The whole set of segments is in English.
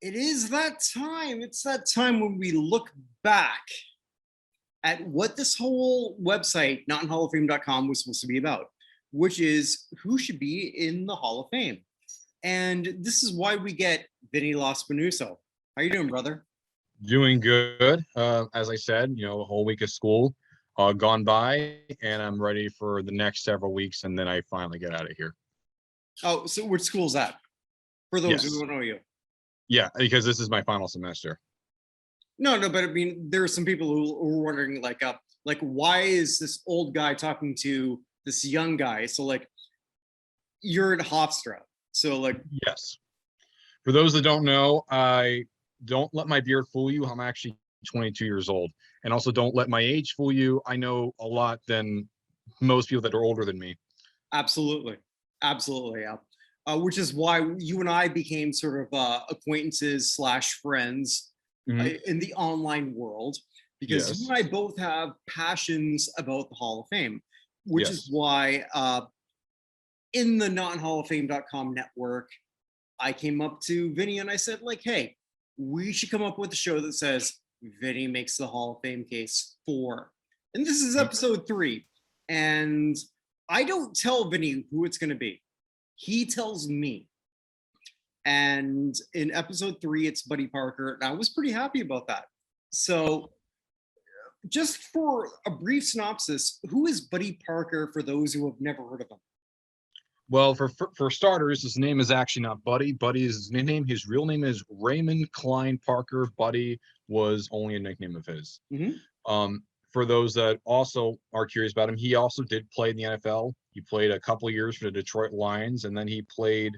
It is that time. It's that time when we look back at what this whole website, notinhalloffame.com, was supposed to be about, which is who should be in the Hall of Fame. And this is why we get Vinny Lospinuso. How you doing, brother? Doing good. As I said, a whole week of school gone by, and I'm ready for the next several weeks, and then I finally get out of here. Oh, so which school is that? For those who don't know you. Yeah, because this is my final semester. No, but I mean, there are some people who are wondering, like, why is this old guy talking to this young guy? So, like, you're at Hofstra. So, like, yes. For those that don't know, I don't let my beard fool you. I'm actually 22 years old, and also don't let my age fool you. I know a lot than most people that are older than me. Absolutely, yeah. Which is why you and I became sort of acquaintances / friends in the online world, because you and I both have passions about the Hall of Fame, which is why in the notinhalloffame.com network, I came up to Vinny and I said, like, hey, we should come up with a show that says Vinny makes the Hall of Fame case for. And this is episode 3. And I don't tell Vinny who it's going to be. He tells me. And in episode 3, it's Buddy Parker. And I was pretty happy about that. So just for a brief synopsis, who is Buddy Parker for those who have never heard of him? Well, for starters, his name is actually not Buddy. Buddy is his nickname. His real name is Raymond Klein Parker. Buddy was only a nickname of his. For those that also are curious about him, he also did play in the NFL. He played a couple of years for the Detroit Lions, and then he played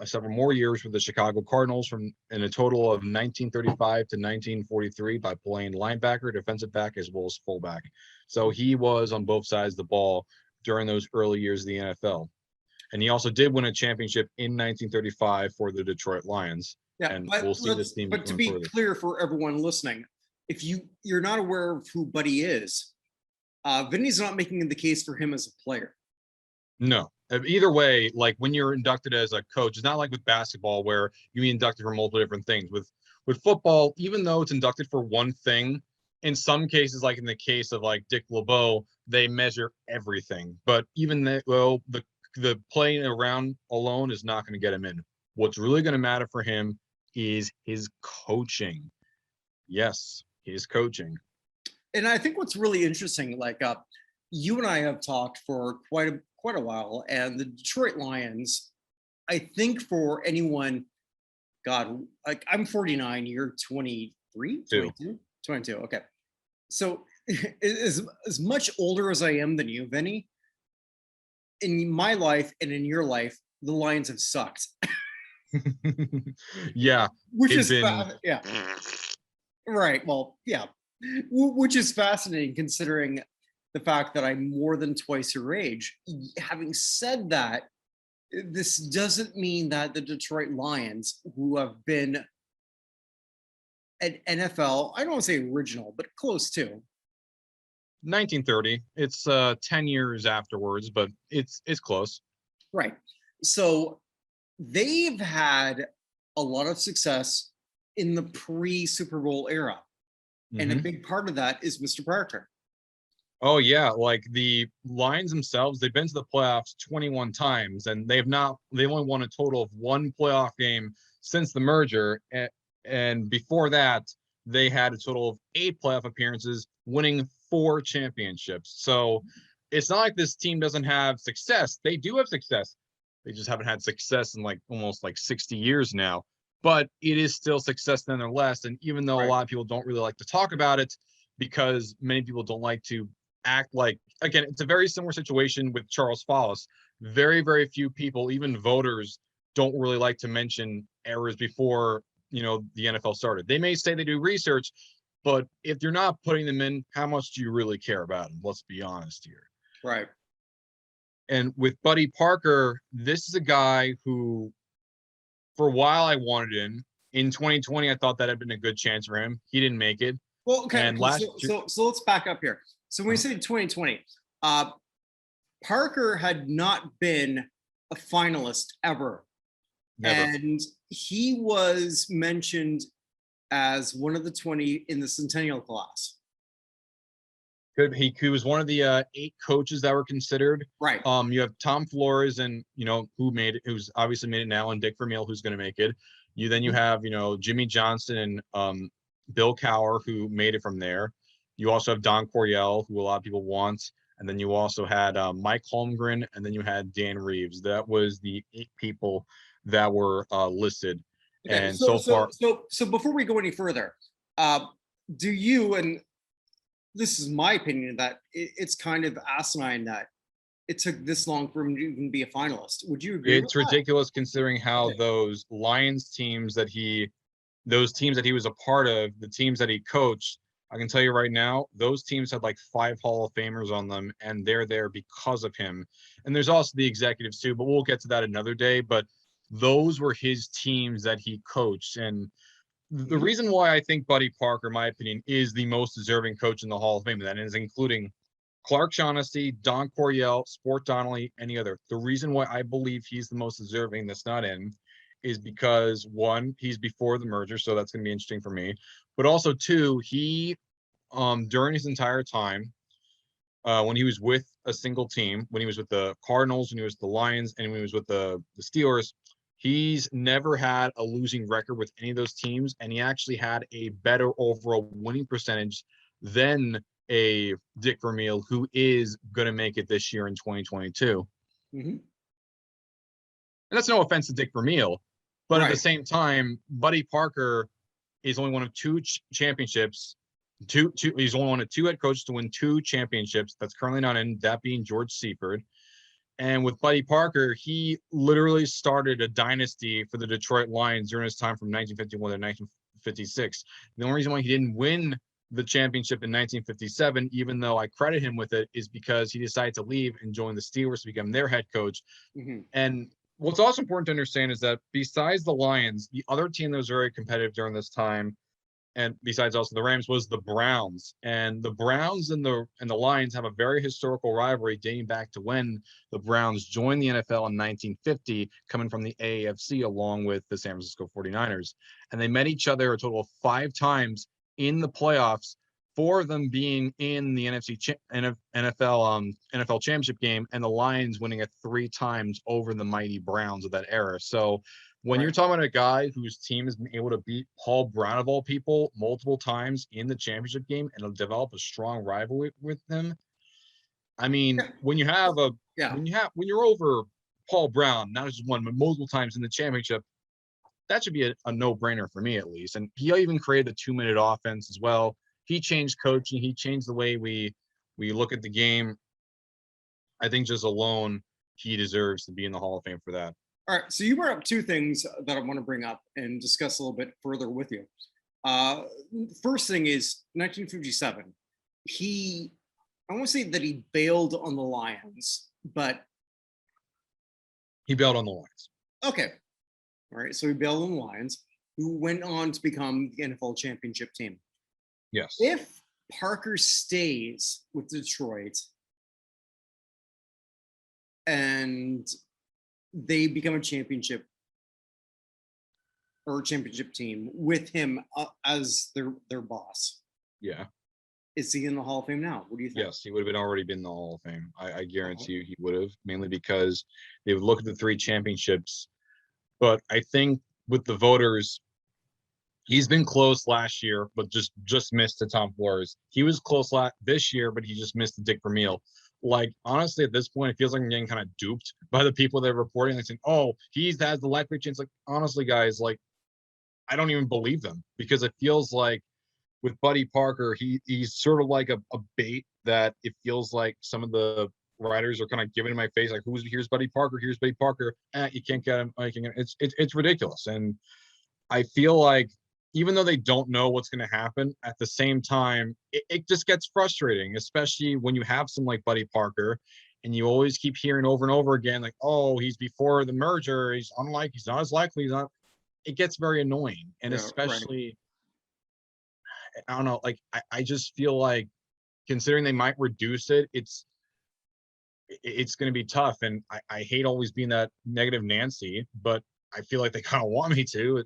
several more years for the Chicago Cardinals in a total of 1935 to 1943 by playing linebacker, defensive back, as well as fullback. So he was on both sides of the ball during those early years of the NFL. And he also did win a championship in 1935 for the Detroit Lions. Yeah, and we'll see this team. But to be clear for everyone listening, if you're not aware of who Buddy is, Vinny's not making the case for him as a player. No. Either way, like when you're inducted as a coach, it's not like with basketball where you get inducted for multiple different things. With football, even though it's inducted for one thing, in some cases, like in the case of like Dick LeBeau, they measure everything. But even the playing around alone is not going to get him in. What's really going to matter for him is his coaching. Yes, his coaching. And I think what's really interesting, like you and I have talked for quite a while, and the Detroit Lions, I think for anyone, God, like I'm 49, you're 23, 22. Okay. So as much older as I am than you, Vinny, in my life and in your life, the Lions have sucked. Yeah. Which is yeah. Right. Well, yeah. Which is fascinating considering the fact that I'm more than twice your age. Having said that, this doesn't mean that the Detroit Lions, who have been an NFL, I don't want to say original, but close to. 1930. It's 10 years afterwards, but it's close. Right. So they've had a lot of success in the pre-Super Bowl era. And a big part of that is Mr. Parker. Oh, yeah. Like the Lions themselves, they've been to the playoffs 21 times, and they only won a total of 1 playoff game since the merger. And before that, they had a total of 8 playoff appearances, winning 4 championships. So it's not like this team doesn't have success. They do have success. They just haven't had success in like almost like 60 years now. But it is still success nonetheless. And even though a lot of people don't really like to talk about it because many people don't like to act like, again, it's a very similar situation with Charles Follis. Very, very few people, even voters, don't really like to mention errors before, you know, the NFL started. They may say they do research, but if you're not putting them in, how much do you really care about them? Let's be honest here. Right. And with Buddy Parker, this is a guy who, for a while, I wanted in 2020. I thought that had been a good chance for him. He didn't make it. Well, okay. And last so let's back up here. So when you say 2020, Parker had not been a finalist ever. Never. And he was mentioned as one of the 20 in the Centennial class. He was one of the 8 coaches that were considered. Right. You have Tom Flores, and you know who's obviously made it now, and Dick Vermeil, who's going to make it. You have Jimmy Johnson and Bill Cowher, who made it from there. You also have Don Coryell, who a lot of people want, and then you also had Mike Holmgren, and then you had Dan Reeves. That was the 8 people that were listed. Okay, and so before we go any further, do you, and this is my opinion, that it's kind of asinine that it took this long for him to even be a finalist. Would you agree? It's ridiculous considering how those Lions teams that he was a part of, the teams that he coached, I can tell you right now, those teams had like 5 Hall of Famers on them, and they're there because of him. And there's also the executives too, but we'll get to that another day. But those were his teams that he coached. And the reason why I think Buddy Parker, in my opinion, is the most deserving coach in the Hall of Fame, and that is including Clark Shaughnessy, Don Coryell, Sport Donnelly, any other. The reason why I believe he's the most deserving that's not in is because, 1, he's before the merger, so that's going to be interesting for me. But also, 2, he, during his entire time, when he was with a single team, when he was with the Cardinals, when he was with the Lions, and when he was with the Steelers, he's never had a losing record with any of those teams, and he actually had a better overall winning percentage than a Dick Vermeil, who is going to make it this year in 2022. And that's no offense to Dick Vermeil, but at the same time, Buddy Parker is only one of 2 championships. He's only one of 2 head coaches to win 2 championships. That's currently not in, that being George Seifert. And with Buddy Parker, he literally started a dynasty for the Detroit Lions during his time from 1951 to 1956. The only reason why he didn't win the championship in 1957, even though I credit him with it, is because he decided to leave and join the Steelers to become their head coach. And what's also important to understand is that besides the Lions, the other team that was very competitive during this time, and besides also the Rams, was the Browns. And the Browns and the Lions have a very historical rivalry dating back to when the Browns joined the NFL in 1950, coming from the AAFC along with the San Francisco 49ers. And they met each other a total of 5 times in the playoffs, 4 of them being in the NFL championship game, and the Lions winning it 3 times over the mighty Browns of that era. So when you're talking about a guy whose team has been able to beat Paul Brown of all people multiple times in the championship game and develop a strong rivalry with them, I mean, when you're over Paul Brown, not just one, but multiple times in the championship, that should be a no-brainer for me, at least. And he even created the 2-minute offense as well. He changed coaching. He changed the way we look at the game. I think just alone, he deserves to be in the Hall of Fame for that. All right, so you brought up 2 things that I want to bring up and discuss a little bit further with you. First thing is 1957. I won't say that he bailed on the Lions, but he bailed on the Lions. Okay, all right. So he bailed on the Lions, who went on to become the NFL championship team. Yes. If Parker stays with Detroit and they become a championship team with him as their boss. Yeah. Is he in the Hall of Fame now? What do you think? Yes, he would have already been in the Hall of Fame. I guarantee you he would have, mainly because they would look at the 3 championships. But I think with the voters, he's been close last year, but just missed to Tom Flores. He was close this year, but he just missed to Dick Vermeil. Like, honestly, at this point, it feels like I'm getting kind of duped by the people that are reporting. Like saying, oh, he has the likely chance. Like, honestly, guys, like, I don't even believe them, because it feels like with Buddy Parker, he's sort of like a bait that it feels like some of the writers are kind of giving in my face, like, here's Buddy Parker, here's Buddy Parker. You can't get him. It's ridiculous. And I feel like even though they don't know what's going to happen, at the same time, it just gets frustrating, especially when you have someone like Buddy Parker and you always keep hearing over and over again, like, oh, he's before the merger. He's not as likely. It gets very annoying. And especially, right. I don't know, like, I just feel like considering they might reduce it, it's going to be tough. And I hate always being that negative Nancy, but I feel like they kind of want me to.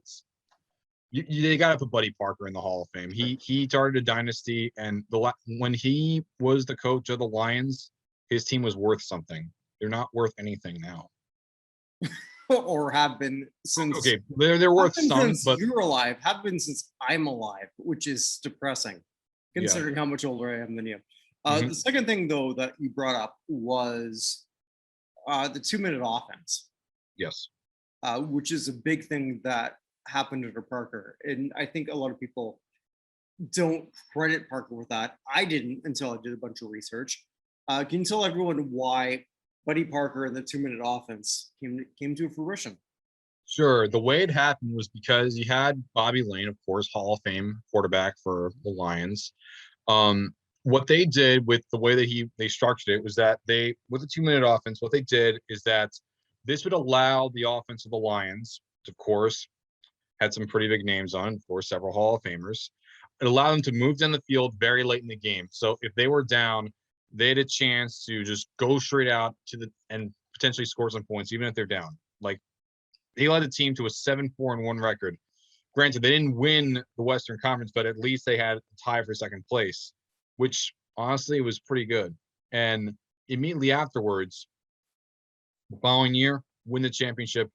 They got to put Buddy Parker in the Hall of Fame. He started a dynasty, and when he was the coach of the Lions, his team was worth something. They're not worth anything now. Or have been since. Okay, they're worth some, but you're alive. Have been since I'm alive, which is depressing, considering how much older I am than you. The second thing, though, that you brought up was the 2-minute offense. Yes. Which is a big thing that happened under Parker. And I think a lot of people don't credit Parker with that. I didn't until I did a bunch of research. Can you tell everyone why Buddy Parker and the 2-minute offense came to fruition? Sure. The way it happened was because you had Bobby Lane, of course, Hall of Fame quarterback for the Lions. What they did with the way that they structured it was that with the 2-minute offense, what they did is that this would allow the offense of the Lions, of course, had some pretty big names on, of course, several Hall of Famers. It allowed them to move down the field very late in the game. So if they were down, they had a chance to just go straight out and potentially score some points, even if they're down. Like, they led the team to a 7-4-1 record. Granted, they didn't win the Western Conference, but at least they had a tie for second place, which honestly was pretty good. And immediately afterwards, the following year, win the championship.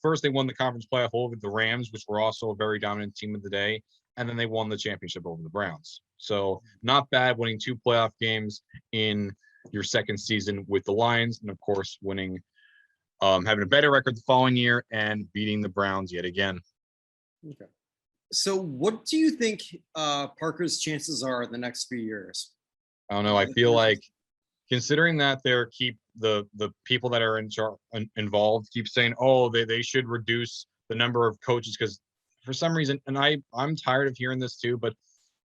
First, they won the conference playoff over the Rams, which were also a very dominant team of the day, and then they won the championship over the Browns. So not bad, winning 2 playoff games in your second season with the Lions, and of course winning, having a better record the following year and beating the Browns yet again. Okay. So what do you think Parker's chances are in the next few years? I don't know. I feel like, considering that the people that are involved keep saying, oh, they should reduce the number of coaches, because for some reason, and I'm tired of hearing this too, but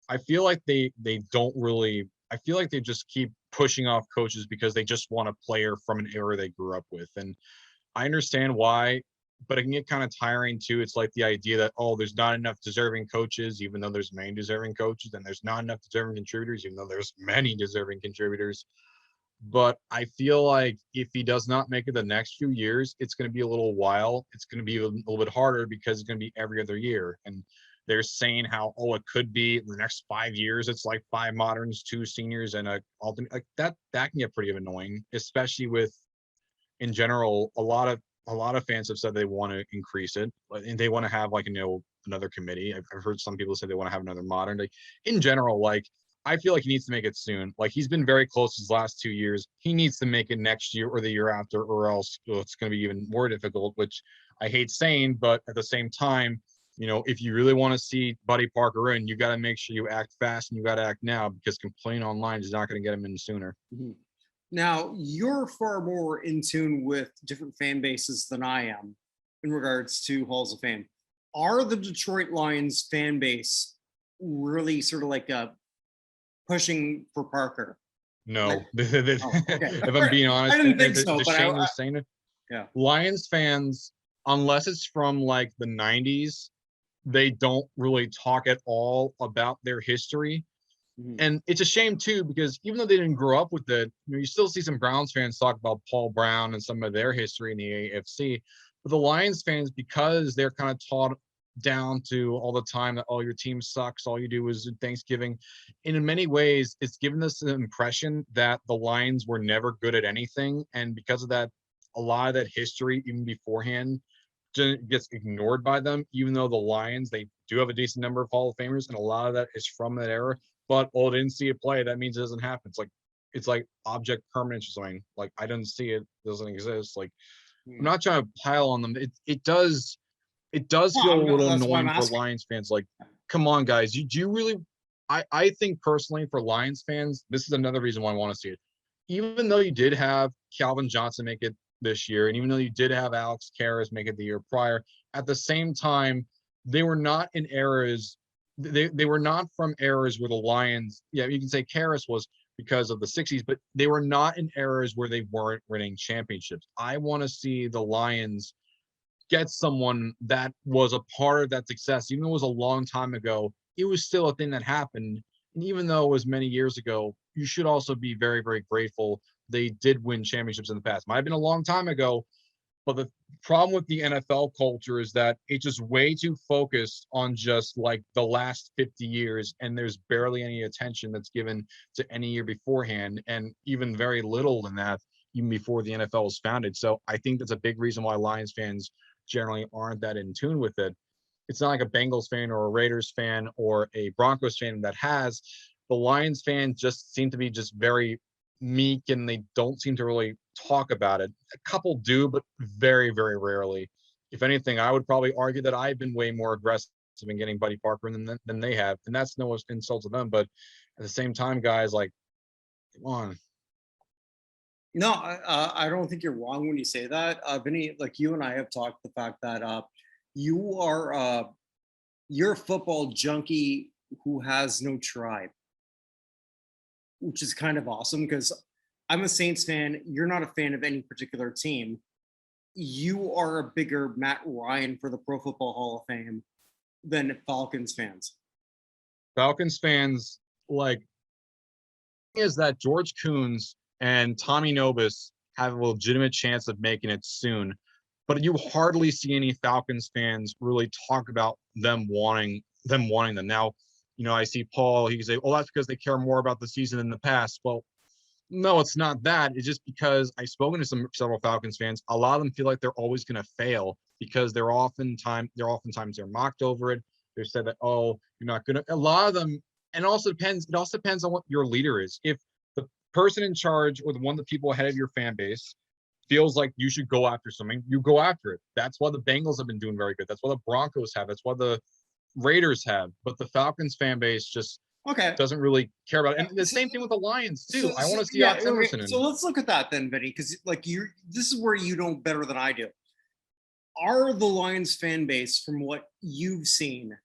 I feel like they don't really. I feel like they just keep pushing off coaches because they just want a player from an era they grew up with, and I understand why, but it can get kind of tiring too. It's like the idea that, oh, there's not enough deserving coaches, even though there's many deserving coaches, and there's not enough deserving contributors, even though there's many deserving contributors. But I feel like if he does not make it the next few years, it's going to be a little while. It's going to be a little bit harder because it's going to be every other year. And they're saying how, oh, it could be the next 5 years. It's like 5 moderns, 2 seniors, and a alternate. Like that can get pretty annoying, especially with, in general, a lot of fans have said they want to increase it, and they want to have, like, another committee. I've heard some people say they want to have another modern. Like, in general, like, I feel like he needs to make it soon. Like, he's been very close his last 2 years. He needs to make it next year or the year after, or else it's going to be even more difficult, which I hate saying, but at the same time, if you really want to see Buddy Parker in, you got to make sure you act fast, and you got to act now, because complaining online is not going to get him in sooner. Mm-hmm. Now, you're far more in tune with different fan bases than I am in regards to Halls of Fame. Are the Detroit Lions fan base really sort of like pushing for Parker? No. Okay. If I'm being honest, I didn't think so, but Shane was saying it. Yeah. Lions fans, unless it's from like the 90s, they don't really talk at all about their history. Mm-hmm. And it's a shame too, because even though they didn't grow up with it, you still see some Browns fans talk about Paul Brown and some of their history in the AFC. But the Lions fans, because they're kind of taught down to all the time that, oh, your team sucks, all you do is Thanksgiving, and in many ways it's given us the impression that the Lions were never good at anything, and because of that, a lot of that history even beforehand gets ignored by them, even though the Lions, they do have a decent number of Hall of Famers, and a lot of that is from that era. But, oh, didn't see it play, that means it doesn't happen. It's like object permanence or something. Like, I didn't see it, doesn't exist. Like, I'm not trying to pile on them. It does feel a little annoying for Lions fans. Like, come on, guys. Do you really? I think personally, for Lions fans, this is another reason why I want to see it. even though you did have Calvin Johnson make it this year, and even though you did have Alex Karras make it the year prior, at the same time, they were not in eras. They were not from eras where the Lions. Yeah, you can say Karras was because of the 60s, but they were not in eras where they weren't winning championships. I want to see the Lions get someone that was a part of that success. Even though it was a long time ago, it was still a thing that happened. And even though it was many years ago, you should also be very, very grateful they did win championships in the past. Might have been a long time ago, but the problem with the NFL culture is that it's just way too focused on just like the last 50 years, and there's barely any attention that's given to any year beforehand, and even very little than that even before the NFL was founded. So I think that's a big reason why Lions fans generally aren't that in tune with it. It's not like a Bengals fan or a Raiders fan or a Broncos fan that has. The Lions fans just seem to be just very meek, and they don't seem to really talk about it. A couple do, but very, very rarely. If anything, I would probably argue that I've been way more aggressive in getting Buddy Parker than they have, and that's no insult to them. But at the same time, guys, like, come on. No, I don't think you're wrong when you say that, Vinny. Like you and I have talked the fact that you are you're a football junkie who has no tribe, which is kind of awesome because I'm a Saints fan. You're not a fan of any particular team. You are a bigger Matt Ryan for the Pro Football Hall of Fame than Falcons fans. Falcons fans, like, is that George Coons and Tommy Nobis have a legitimate chance of making it soon, but you hardly see any Falcons fans really talk about them wanting them. Now, I see Paul, he can say, oh, that's because they care more about the season than the past. Well, no, it's not that. It's just because I've spoken to several Falcons fans. A lot of them feel like they're always going to fail because they're oftentimes they're mocked over it. They're said that, oh, you're not going to. A lot of them, and it also depends on what your leader is. If the person in charge or the one of the people ahead of your fan base feels like you should go after something, you go after it. That's why the Bengals have been doing very good. That's why the Broncos have. That's why the Raiders have. But the Falcons fan base just doesn't really care about it. And the same thing with the Lions too. I want to see Alex Emerson. So let's look at that then, Vinny, because like this is where you know better than I do. Are the Lions fan base, from what you've seen,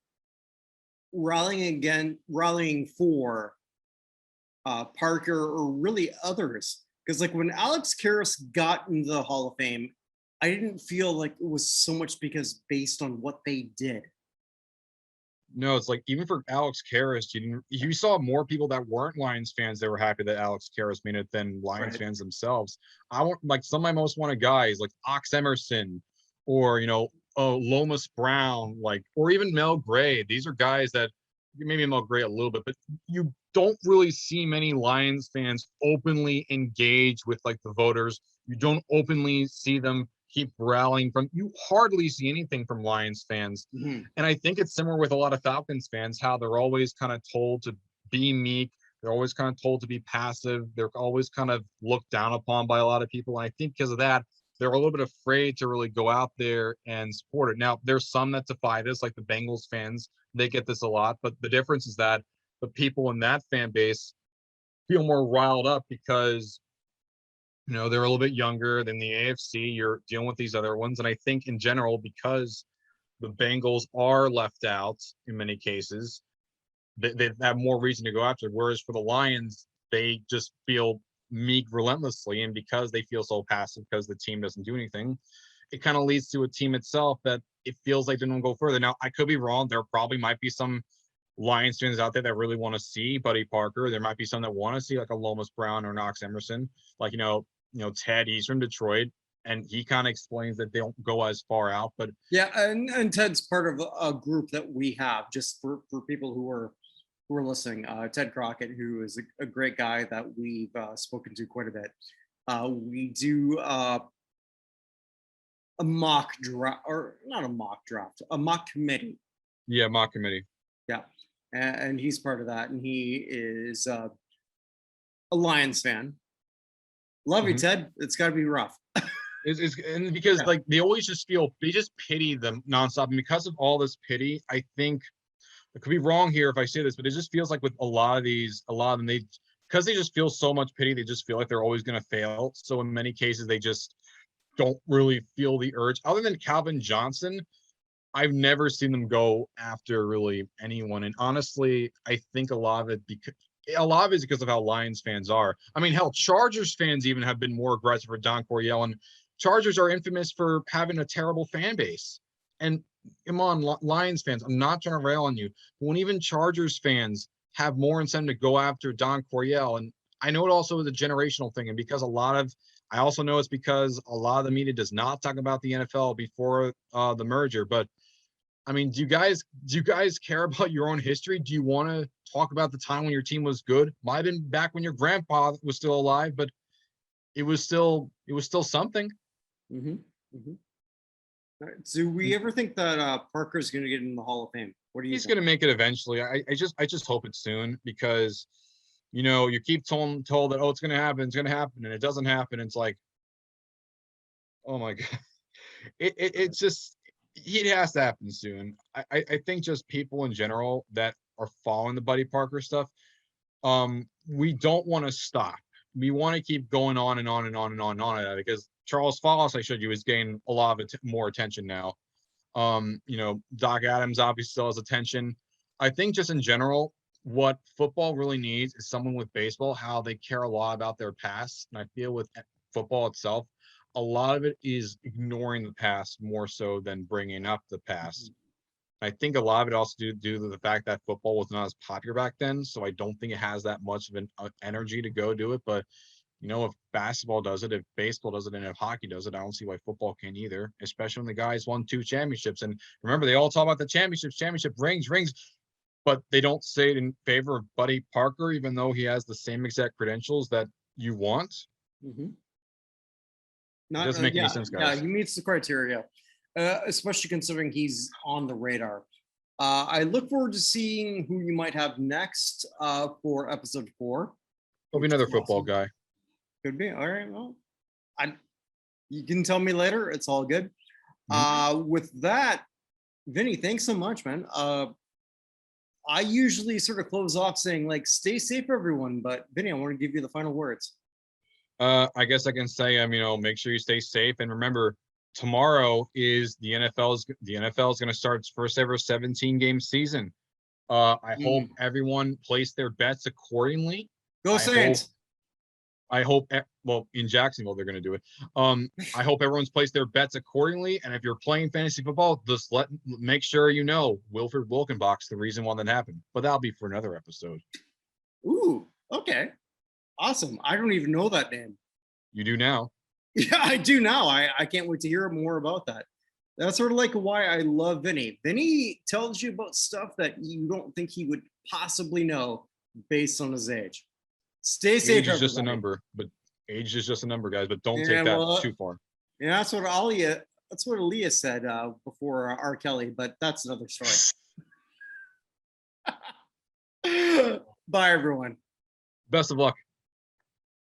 rallying for Parker or really others? Because like when Alex Karras got into the Hall of Fame, I didn't feel like it was so much because based on what they did. No, it's like even for Alex Karras, you saw more people that weren't Lions fans that were happy that Alex Karras made it than Lions fans themselves. I want, like, some of my most wanted guys like Ox Emerson or Lomas Brown, like, or even Mel Gray. These are guys that maybe Mel Gray a little bit, but you don't really see many Lions fans openly engage with like the voters. You don't openly see them keep rallying from. You hardly see anything from Lions fans. Mm-hmm. And I think it's similar with a lot of Falcons fans, how they're always kind of told to be meek. They're always kind of told to be passive. They're always kind of looked down upon by a lot of people. And I think because of that, they're a little bit afraid to really go out there and support it. Now, there's some that defy this, like the Bengals fans. They get this a lot. But the difference is that the people in that fan base feel more riled up because they're a little bit younger than the AFC. You're dealing with these other ones. And I think in general, because the Bengals are left out in many cases, they have more reason to go after it. Whereas for the Lions, they just feel meek relentlessly. And because they feel so passive because the team doesn't do anything, it kind of leads to a team itself that it feels like they don't go further. Now, I could be wrong. There probably might be some Lions fans out there that really want to see Buddy Parker. There might be some that want to see like a Lomas Brown or Knox Emerson, like, Ted, he's from Detroit, and he kind of explains that they don't go as far out. But yeah, and Ted's part of a group that we have, just for people who are listening. Ted Crockett, who is a great guy that we've spoken to quite a bit. We do a mock draft, or not a mock draft, a mock committee. Yeah, mock committee. Yeah, and he's part of that, and he is a Lions fan. Love you, Ted. It's got to be rough. And because like they just pity them nonstop, and because of all this pity, I think I could be wrong here if I say this, but it just feels like with a lot of them, they because they just feel so much pity. They just feel like they're always going to fail. So in many cases, they just don't really feel the urge. Other than Calvin Johnson, I've never seen them go after really anyone. And honestly, I think a lot of it is because of how Lions fans are. I mean, hell, Chargers fans even have been more aggressive for Don Coryell, and Chargers are infamous for having a terrible fan base. And come on, Lions fans, I'm not trying to rail on you, but when even Chargers fans have more incentive to go after Don Coryell, and I know it also is a generational thing, and because I also know it's because a lot of the media does not talk about the NFL before the merger. But I mean, do you guys care about your own history? Do you want to talk about the time when your team was good? Might have been back when your grandpa was still alive, but it was still something. Mm-hmm. Mm-hmm. Right. Do we ever think that Parker's going to get in the Hall of Fame? What do you think? He's going to make it eventually. I just hope it's soon, because you keep told that, oh, it's going to happen, and it doesn't happen. It's like, oh my god, it's just, it has to happen soon. I think just people in general that are following the Buddy Parker stuff, we don't want to stop. We want to keep going on and on and on and on and on at it, because Charles Foss, I showed you, is gaining a lot of more attention now. Doc Adams obviously still has attention. I think just in general, what football really needs is someone with baseball, how they care a lot about their past. And I feel with football itself, a lot of it is ignoring the past more so than bringing up the past. I think a lot of it also due to the fact that football was not as popular back then. So I don't think it has that much of an energy to go do it. But if basketball does it, if baseball does it, and if hockey does it, I don't see why football can't either, especially when the guys won 2 championships. And remember, they all talk about the championship rings, but they don't say it in favor of Buddy Parker, even though he has the same exact credentials that you want. Mm-hmm. It doesn't make any sense, guys. Yeah, he meets the criteria, especially considering he's on the radar. I look forward to seeing who you might have next for episode 4. There'll be another football guy. Could be. All right. Well, you can tell me later. It's all good. With that, Vinny, thanks so much, man. I usually sort of close off saying, like, stay safe, everyone. But Vinny, I want to give you the final words. I guess I can say, make sure you stay safe. And remember, tomorrow is the NFL is going to start its first ever 17-game season. I hope everyone placed their bets accordingly. Go Saints. I hope, well, in Jacksonville, they're going to do it. I hope everyone's placed their bets accordingly. And if you're playing fantasy football, just make sure Wilfred Wilkenbach's the reason why that happened. But that'll be for another episode. Ooh, okay. Awesome. I don't even know that name. You do now. Yeah, I do now. I can't wait to hear more about that. That's sort of like why I love Vinny. Vinny tells you about stuff that you don't think he would possibly know based on his age. Stay safe. Age is just a number, guys. But don't take that too far. Yeah, that's what Aaliyah said before R. Kelly, but that's another story. Bye, everyone. Best of luck.